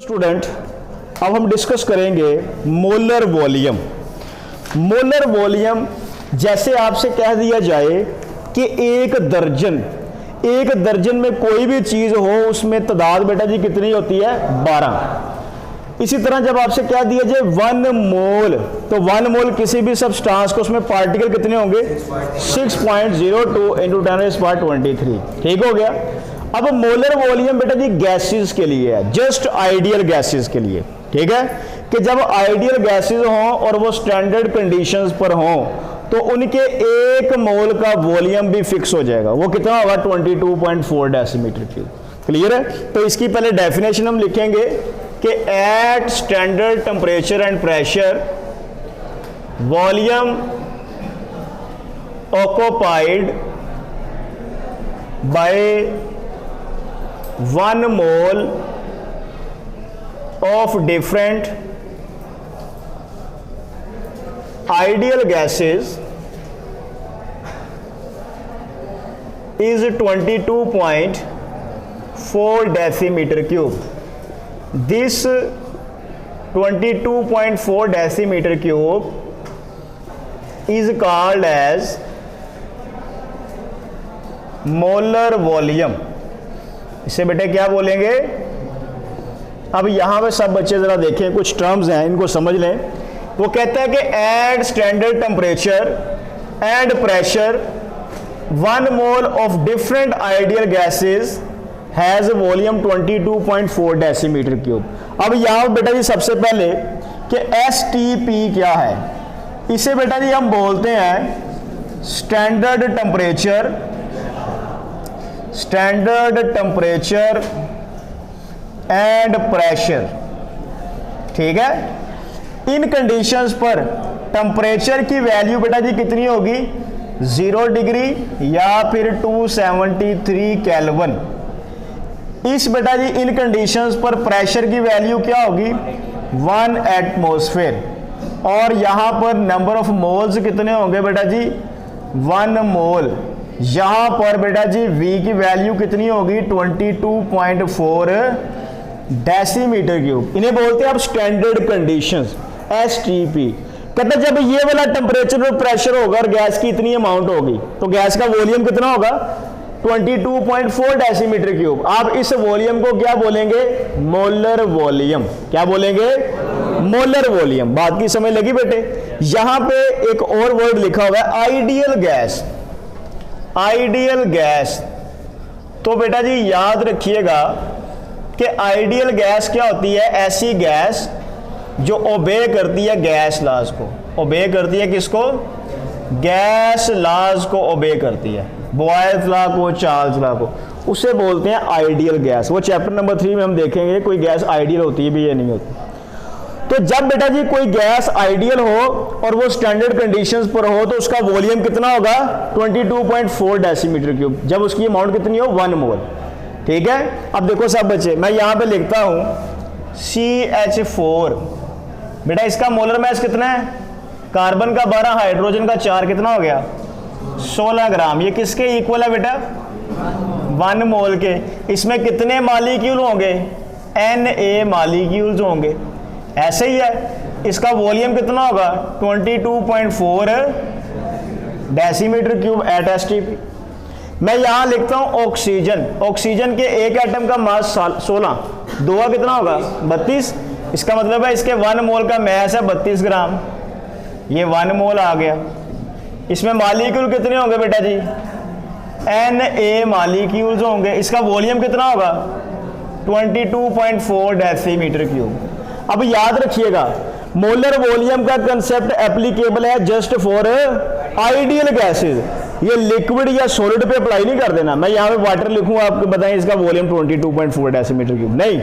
Student, अब हम discuss करेंगे मोलर वॉल्यूम। मोलर वॉल्यूम जैसे आपसे कह दिया जाए कि एक दर्जन में कोई भी चीज हो उसमें तादाद बेटा जी कितनी होती है 12। इसी तरह जब आपसे कह दिया जाए 1 मोल, तो 1 मोल किसी भी सब्सटेंस को उसमें पार्टिकल कितने होंगे 6.02 × 10⁻23। ठीक हो गया। अब मोलर वॉल्यूम बेटा जी गैसेस के लिए है, जस्ट आइडियल गैसेस के लिए। ठीक है कि जब आइडियल गैसेस हों और वो स्टैंडर्ड कंडीशंस पर हों तो उनके 1 मोल का वॉल्यूम भी फिक्स हो जाएगा। वो कितना होगा 22.4 डेसीमीटर क्यूब। क्लियर है। तो इसकी पहले डेफिनेशन हम लिखेंगे कि at standard temperature and pressure volume occupied by 1 mole of different ideal gases is 22.4 decimeter cube. This 22.4 decimeter cube is called as molar volume. इसे बेटे क्या बोलेंगे। अब यहां पे सब बच्चे जरा देखें, कुछ टर्म्स हैं इनको समझ लें। वो कहता है कि at standard temperature and pressure 1 mole of different ideal gases has volume 22.4 decimetre cube. अब यहां बेटा जी सबसे पहले कि STP क्या है, इसे बेटा जी हम बोलते हैं स्टैंडर्ड टेम्परेचर एंड प्रेशर। ठीक है। इन कंडीशंस पर टेम्परेचर की वैल्यू बेटा जी कितनी होगी 0 डिग्री या फिर 273 केल्विन। इस बेटा जी इन कंडीशंस पर प्रेशर की वैल्यू क्या होगी 1 एटमॉस्फेयर। और यहां पर नंबर ऑफ मोल्स कितने होंगे बेटा जी 1 मोल। यहां पर बेटा जी V की वैल्यू कितनी होगी 22.4 डेसीमीटर क्यूब। इन्हें बोलते हैं आप स्टैंडर्ड कंडीशंस STP। कहते जब ये वाला टेम्परेचर और प्रेशर होगा और गैस की इतनी अमाउंट होगी तो गैस का वॉल्यूम कितना होगा 22.4 डेसीमीटर क्यूब। आप इस वॉल्यूम को क्या बोलेंगे मोलर वॉल्यूम। क्या बोलेंगे मोलर वॉल्यूम। बात की समझ लगी बेटे। यहां पे एक और वर्ड लिखा हुआ है आइडियल गैस। आइडियल गैस तो बेटा जी याद रखिएगा कि आइडियल गैस क्या होती है, ऐसी गैस जो ओबे करती है गैस लॉज को। ओबे करती है किसको, गैस लॉज को ओबे करती है, बॉयल्स लॉ को, चार्ल्स लॉ को, उसे बोलते हैं आइडियल गैस। वो चैप्टर नंबर 3 में हम देखेंगे कोई गैस आइडियल होती है भी या नहीं होती। तो जब बेटा जी कोई गैस आइडियल हो और वो स्टैंडर्ड कंडीशंस पर हो तो उसका वॉल्यूम कितना होगा 22.4 डेसीमीटर क्यूब। जब उसकी अमाउंट कितनी हो 1 मोल। ठीक है। अब देखो सब बच्चे, मैं यहां पे लिखता हूं CH4। बेटा इसका मोलर मास कितना है, कार्बन का 12, हाइड्रोजन का 4, कितना हो गया 16 ग्राम। ये किसके इक्वल है बेटा 1 मोल के। इसमें कितने मॉलिक्यूल होंगे Na मॉलिक्यूल्स होंगे। ऐसे ही है। इसका वॉल्यूम कितना होगा 22.4 डेसीमीटर क्यूब एट STP। मैं यहां लिखता हूं ऑक्सीजन। ऑक्सीजन के एक एटम का मास 16, 2 का कितना होगा 32। इसका मतलब है इसके 1 मोल का मास है 32 ग्राम। ये 1 मोल आ गया। इसमें मॉलिक्यूल कितने होंगे बेटा जी Na मॉलिक्यूल्स होंगे। इसका वॉल्यूम कितना होगा 22.4 डेसीमीटर क्यूब। अब याद रखिएगा मोलर वॉल्यूम का कंसेप्ट एप्लीकेबल है जस्ट फॉर आइडियल गैसेस। ये लिक्विड या सॉलिड पे अप्लाई नहीं कर देना। मैं यहां पे वाटर लिखूंगा, आपको बताएं इसका वॉल्यूम 22.4 डेसीमीटर क्यूब नहीं।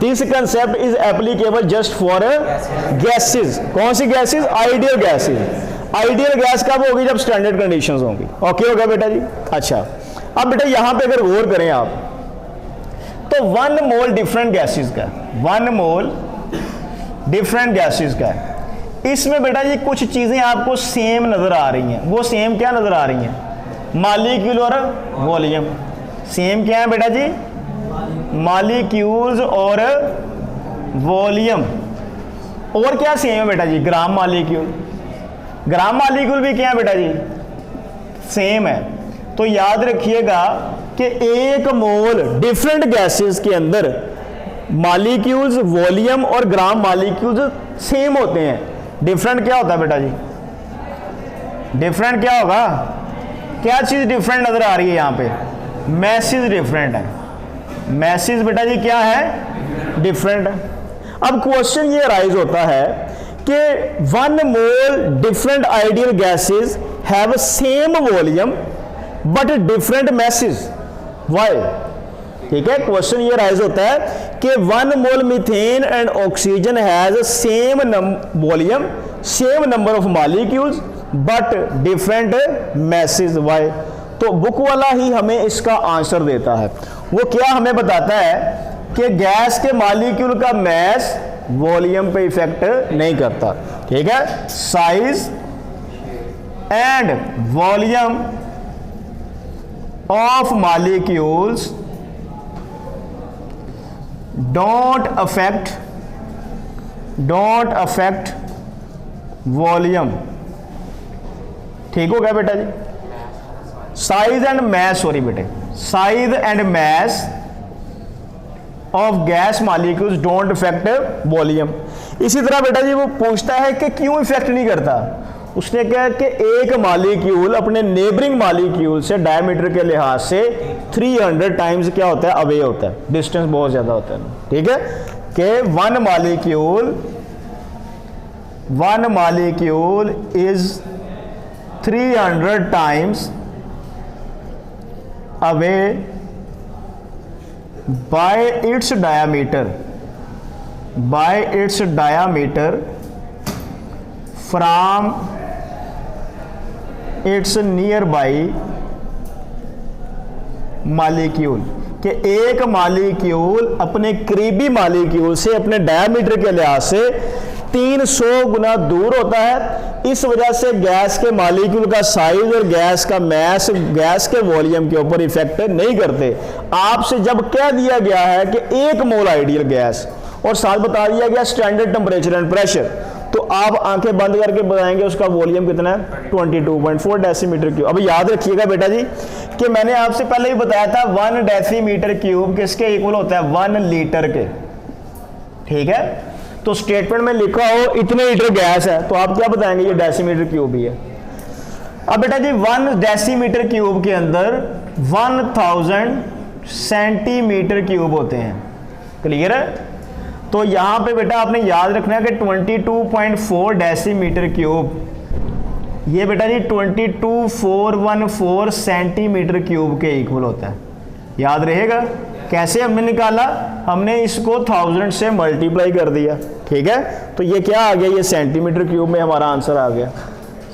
This concept is applicable just for gases. कौन सी gases ideal gases. Ideal gas कब होगी जब स्टैंडर्ड कंडीशंस होंगी। ओके होगा बेटा जी। अच्छा अब बेटा यहां पे अगर गौर करें आप तो 1 मोल डिफरेंट गैसेस का, 1 मोल डिफरेंट गैसेस का है। इसमें बेटा जी कुछ चीजें आपको सेम नजर आ रही हैं। वो सेम क्या नजर आ रही हैं मॉलिक्यूल और वॉल्यूम। सेम क्या है बेटा जी मॉलिक्यूल्स और वॉल्यूम और क्या सेम है बेटा जी, ग्राम मालिक्यूल। ग्राम मालिक्यूल भी क्या है बेटा जी, सेम है। तो याद रखिएगा कि एक मोल डिफरेंट गैसेस के अंदर मालिक्यूल्स, वॉल्यूम और ग्राम मालिक्यूल्स सेम होते हैं। डिफरेंट क्या होता है बेटा जी, डिफरेंट क्या होगा, क्या चीज डिफरेंट नजर आ रही है यहाँ पे, मैसेज डिफरेंट है। मैसेज बेटा जी क्या है, डिफरेंट है। अब क्वेश्चन ये राइज होता है कि one mole different ideal gases have same volume but different message, why. ठीक है, क्वेश्चन ये राइज होता है कि one mole methane and oxygen has same volume, same number of molecules but different message, why. तो बुक वाला ही हमें इसका आंसर देता है। वो क्या हमें बताता है कि गैस के मॉलिक्यूल का मैस वॉल्यूम पे इफेक्ट नहीं करता। ठीक है, size and volume of molecules don't affect volume. ठीक हो गया बेटा जी। साइज एंड मैस, सॉरी बेटे, size and mass of gas molecules don't affect volume. इसी तरह बेटा जी वो पूछता है कि क्यों इफेक्ट नहीं करता। उसने कहा कि एक मॉलिक्यूल अपने नेबरिंग मॉलिक्यूल से डायमीटर के लिहाज से 300 टाइम्स क्या होता है, अवे होता है, डिस्टेंस बहुत ज्यादा होता है। ठीक है, कि one molecule is 300 times away by its diameter from its nearby molecule। कि एक मॉलिक्यूल अपने करीबी मॉलिक्यूल से अपने डायमीटर के लिहाज से 300 गुना दूर होता है। इस वजह से गैस के मॉलिक्यूल का साइज और गैस का मैस गैस के वॉल्यूम के ऊपर इफेक्ट नहीं करते। आपसे जब कह दिया गया है कि एक मोल आइडियल गैस और साथ बता दिया गया स्टैंडर्ड टेम्परेचर एंड प्रेशर, तो आप आंखें बंद करके बताएंगे उसका वॉल्यूम कितना है, 22.4 डेसीमीटर क्यूब। अब याद रखिएगा बेटा जी कि मैंने आपसे पहले ही बताया था 1 डेसीमीटर क्यूब किसके इक्वल होता है, 1 लीटर के। ठीक है, तो स्टेटमेंट में लिखा हो इतने लीटर गैस है तो आप क्या बताएंगे, ये डेसीमीटर क्यूब ही है। अब बेटा जी 1 डेसीमीटर क्यूब के अंदर 1000 सेंटीमीटर क्यूब होते हैं। क्लियर है। तो यहां पे बेटा आपने याद रखना है कि 22.4 डेसीमीटर क्यूब ये बेटा जी 22414 सेंटीमीटर क्यूब के इक्वल होता है। याद रहेगा। कैसे हमने निकाला, हमने इसको 1000 से मल्टीप्लाई कर दिया। ठीक है, तो ये क्या आ गया, ये सेंटीमीटर क्यूब में हमारा आंसर आ गया।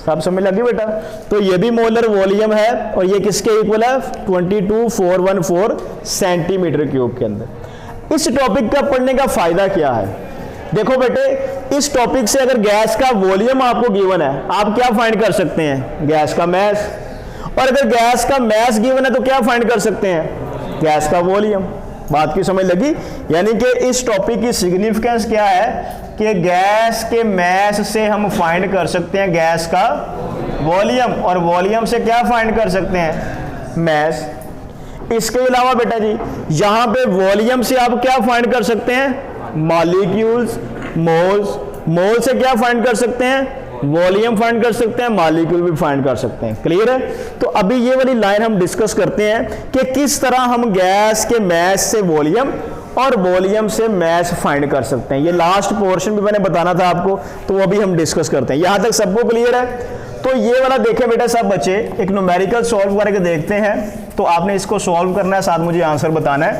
सब समझ लगी बेटा। तो ये भी मोलर वॉल्यूम है और ये किसके इक्वल है, 22414 सेंटीमीटर क्यूब के अंदर। इस टॉपिक का पढ़ने का फायदा क्या है, देखो बेटे, इस टॉपिक से अगर गैस का वॉल्यूम आपको गिवन है, आप क्या फाइंड कर सकते हैं, गैस का मैस। और अगर गैस का मैस गिवन है तो क्या फाइंड कर सकते हैं, गैस का वॉल्यूम। बात की समझ लगी। यानी कि इस टॉपिक की सिग्निफिकेंस क्या है कि गैस के मैस से हम फाइंड कर सकते हैं गैस का वॉल्यूम, और वॉल्यूम से क्या फाइंड कर सकते हैं, मैस। इसके अलावा बेटा जी यहां पे वॉल्यूम से आप क्या फाइंड कर सकते हैं, मॉलिक्यूल्स, मोल्स। मोल से क्या फाइंड कर सकते हैं, वॉल्यूम फाइंड कर सकते हैं, मॉलिक्यूल भी फाइंड कर सकते हैं। क्लियर है। तो अभी ये वाली लाइन हम डिस्कस करते हैं कि किस तरह हम गैस के मैस से वॉल्यूम और वॉल्यूम से मैस फाइंड कर सकते हैं। ये लास्ट पोर्शन भी मैंने बताना था आपको, तो वो भी हम डिस्कस करते हैं। यहां तक सबको क्लियर है। तो ये वाला देखें बेटा सब बच्चे, एक न्यूमेरिकल सॉल्व करके देखते हैं। तो आपने इसको सॉल्व करना है, साथ मुझे आंसर बताना है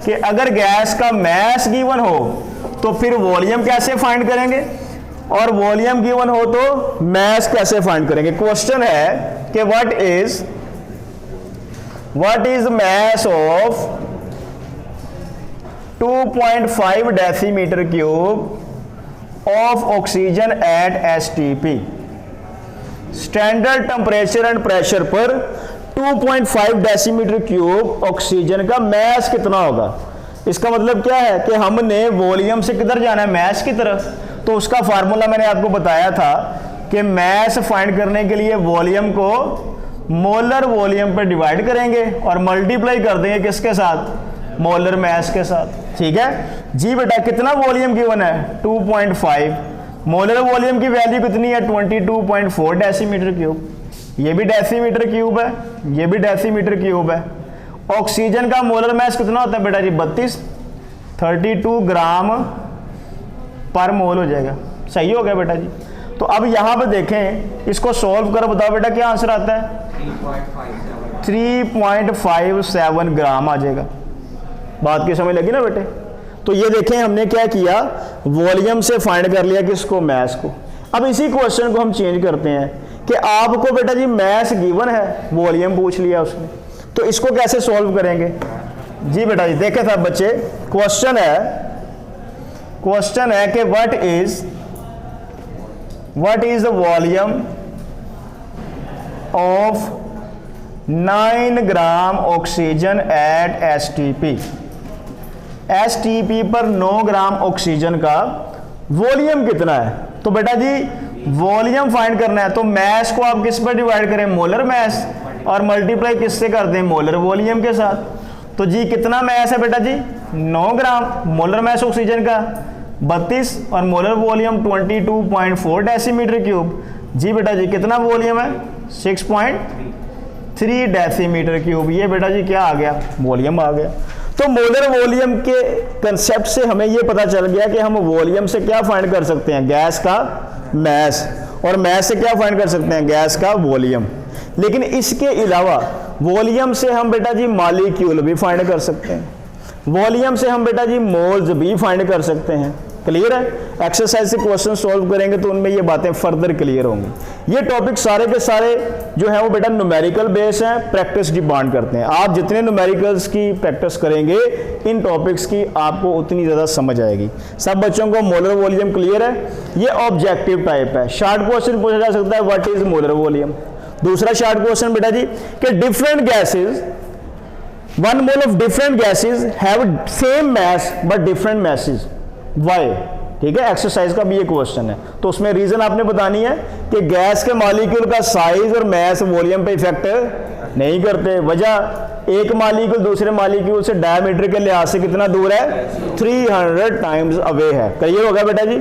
कि अगर गैस का मैस गिवन हो तो फिर वॉल्यूम कैसे फाइंड करेंगे, और वॉल्यूम गिवन हो तो मैस कैसे फाइंड करेंगे। क्वेश्चन है कि what is mass of 2.5 decimetre cube of oxygen at STP। Standard temperature and pressure पर 2.5 डेसीमीटर क्यूब ऑक्सीजन का मैस कितना होगा। इसका मतलब क्या है कि हमने वॉल्यूम से किधर जाना है, मैस की तरफ। तो उसका फार्मूला मैंने आपको बताया था कि मैस फाइंड करने के लिए वॉल्यूम को मोलर वॉल्यूम पर डिवाइड करेंगे और मल्टीप्लाई कर देंगे किसके साथ, मोलर मैस के साथ। ठीक है जी बेटा, कितना वॉल्यूम गिवन है 2.5, मोलर वॉल्यूम की वैल्यू कितनी है 22.4 डेसीमीटर क्यूब, ये भी डेसीमीटर क्यूब है, ये भी डेसीमीटर क्यूब है। ऑक्सीजन का मोलर मैस कितना होता है बेटा जी 32 ग्राम पर मोल हो जाएगा। सही हो गया बेटा जी। तो अब यहां पे देखें, इसको सॉल्व करो, बताओ बेटा क्या आंसर आता है 3.57 ग्राम आ जाएगा। बात की समझ लगी ना बेटे। तो ये देखें हमने क्या किया, वॉल्यूम से फाइंड कर लिया किसको, मैस को। अब इसी क्वेश्चन को हम चेंज करते हैं कि आपको बेटा जी मैस गिवन है, वॉल्यूम पूछ लिया उसने, तो इसको कैसे सॉल्व करेंगे जी बेटा जी। देखे साहब बच्चे, क्वेश्चन है कि what is the volume of 9 gram oxygen at STP पर 9 ग्राम ऑक्सीजन का वॉल्यूम कितना है। तो बेटा जी वॉल्यूम फाइंड करना है, तो मैस को आप किस पर डिवाइड करें, मोलर मैस, और मल्टीप्लाई किससे कर दें, मोलर वॉल्यूम के साथ। तो जी कितना मैस है बेटा जी 9 ग्राम, मोलर मैस ऑक्सीजन का 32 और मोलर वॉल्यूम 22.4 डेसीमीटर क्यूब। जी बेटा जी कितना वॉल्यूम है 6.3 डेसीमीटर क्यूब। ये बेटा जी क्या आ गया, वॉल्यूम आ गया। तो मोलर वॉल्यूम के कंसेप्ट से हमें यह पता चल गया कि हम वॉल्यूम से क्या फाइंड कर सकते हैं, गैस का मैस, और मैस से क्या फाइंड कर सकते हैं, गैस का वॉल्यूम। लेकिन इसके अलावा वॉल्यूम से हम बेटा जी मॉलिक्यूल भी फाइंड कर सकते हैं, वॉल्यूम से हम बेटा जी मोल्स भी फाइंड कर सकते हैं। क्लियर है। एक्सरसाइज से क्वेश्चन सॉल्व करेंगे तो उनमें ये बातें फर्दर क्लियर होंगी। ये टॉपिक सारे के सारे जो है वो बेटा न्यूमेरिकल बेस हैं, प्रैक्टिस डिमांड करते हैं। आप जितने न्यूमेरिकल्स की प्रैक्टिस करेंगे इन टॉपिक्स की आपको उतनी ज़्यादा समझ आएगी। सब बच्चों को मोलर वॉल्यूम क्लियर है। ये ऑब्जेक्टिव टाइप है, शार्ट क्वेश्चन पूछा जा सकता है व्हाट इज मोलर वॉल्यूम। दूसरा शार्ट क्वेश्चन बेटा जी कि different gases, 1 mole of different gases have same mass but different masses, why. ठीक है, एक्सरसाइज का भी ये क्वेश्चन है, तो उसमें रीजन आपने बतानी है कि गैस के मॉलिक्यूल का साइज और मैस वॉल्यूम पे इफेक्ट नहीं करते। वजह, एक मॉलिक्यूल दूसरे मॉलिक्यूल से डायमीटर के लिहाज से कितना दूर है, 300 टाइम्स अवे है। क्लियर हो गया बेटा जी।